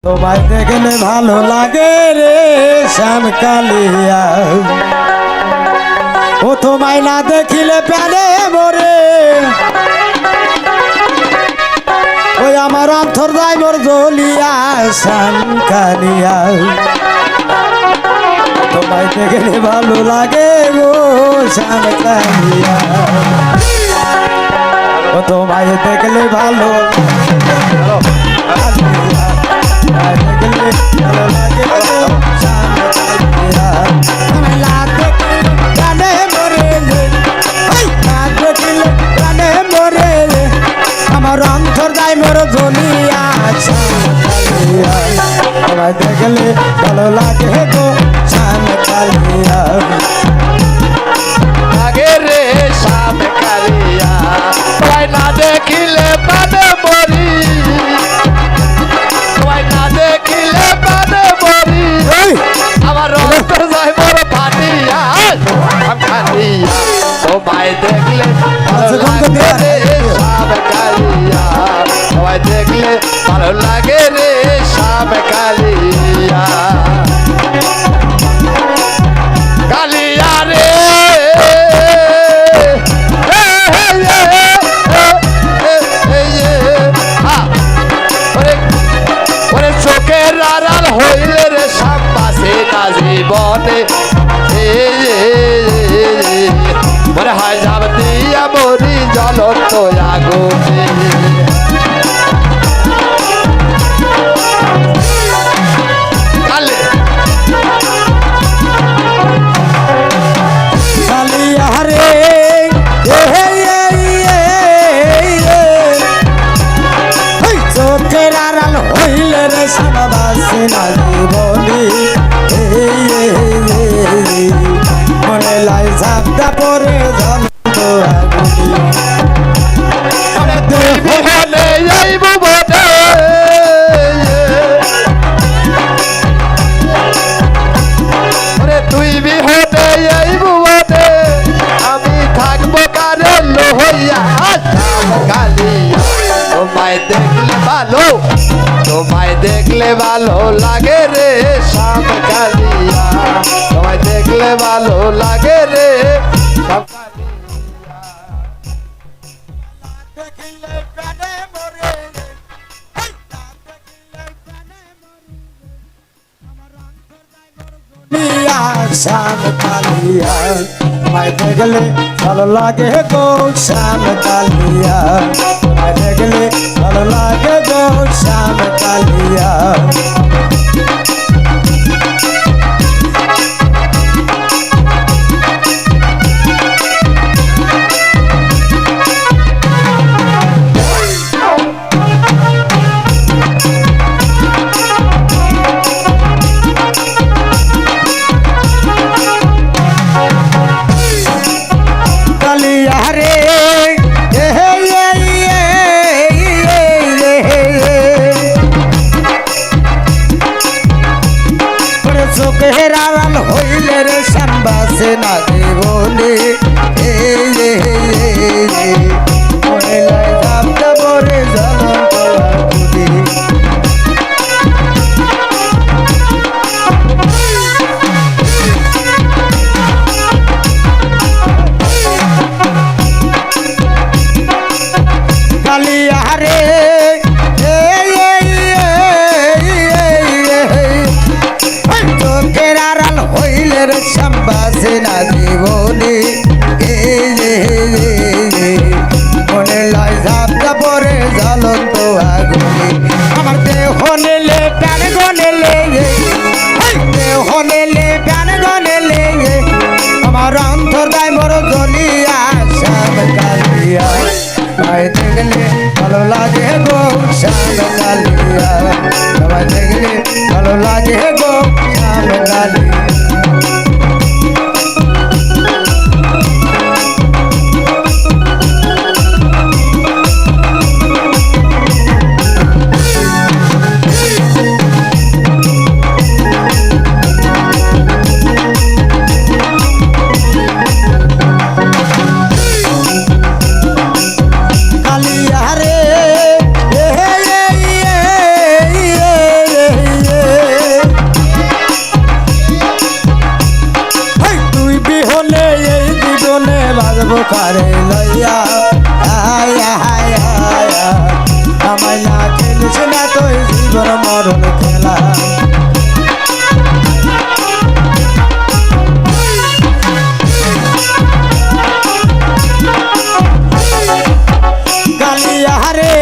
তোমায় দেখলে ভালো লাগে রে শ্যামকালিয়া, ও তোমায় না দেখিলে প্রাণে মরে। ওই আমার অন্তর যাইবর জ্বলিয়া শ্যামকালিয়া, তোমায় দেখলে ভালো লাগে গো শ্যামকালিয়া, ও তোমায় দেখলে ভালো আমার অন্তর যাই মোর জ্বলিয়া তোমায় দেখলে ভালো লাগে গো শ্যামকালিয়া, লাগে রে শ্যামকালিয়া, তোমায় না দেখিলে প্রাণে মরি, তোমায় না দেখিলে প্রাণে মরি। আমার অন্তর যায় মোর ফাটিয়া শ্যামকালিয়া, তোমায় দেখলে ভালো লাগে রে শ্যামকালিয়া, তোমায় দেখলে ভালো লাগে রে শ্যামকালিয়া। কালিয়া রে চোখের আড়াল হইলে রে সাম্বাসে না জীবনে মনে হয় যাব দিয়া মরি জ্বলন্ত আগুনে। চোখের আড়াল হইলে রে সাবাসে না জীবনে, মনে লাই ঝাপটা পরে জ্বলন্ত আগুনে। তুই বিহনে এই ভুবনে আমি থাকবো কারে লোহইয়া শ্যামকালিয়া, তোমায় দেখলে ভালো, তোমায় দেখলে ভালো লাগে রে শ্যামকালিয়া, তোমায় দেখলে ভালো লাগে রে শ্যামকালিয়া, তোমায় দেখলে ভালো লাগে গো শ্যামকালিয়া, তোমায় দেখলে ভালো লাগে গো শ্যামকালিয়া। চোখের আড়াল হইলে রে শ্যামবাসে না জীবনে, মনে লাই ঝাপটা পরে জ্বলন্ত আগুনে। কালিয়া রে চোখের আড়াল হইলে রে শ্যামবাসে না জীবনে, মনে লাই ঝাপটা পরে জ্বলন্ত আগুনে। আমার দেহ নেলে প্রাণ গনেলে, দেহ নেলে প্রাণ গনেলে, আমার অন্তর গায়ে মোর জ্বলিয়া শ্যামকালিয়া, তোমায় দেখলে ভালো লাগে গো শ্যামকালিয়া, তোমায় দেখলে ভালো লাগে গো শ্যামকালিয়া। কালিয়া রে মরণ খেলা কালিয়া রে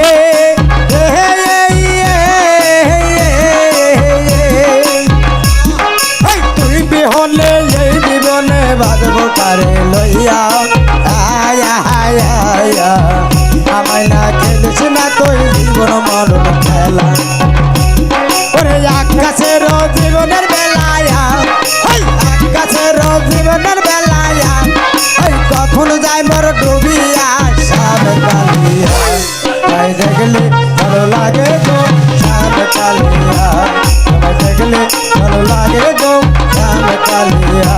তুই বিহলে এই জীবনে বাঁধব কারে লইয়া আয়া আয়া আয়া আমায় না খেলিস না তুই জীবন মরণ খেলা ওরে আকাশের জীবনের বেলায়া আকাশের জীবনের বেলায়া কখন যাই মোর ডুবিয়া সামনে কালিয়া তাই দেখলে ভালো লাগে গো সামনে কালিয়া তোমায় দেখলে ভালো লাগে গো সামনে কালিয়া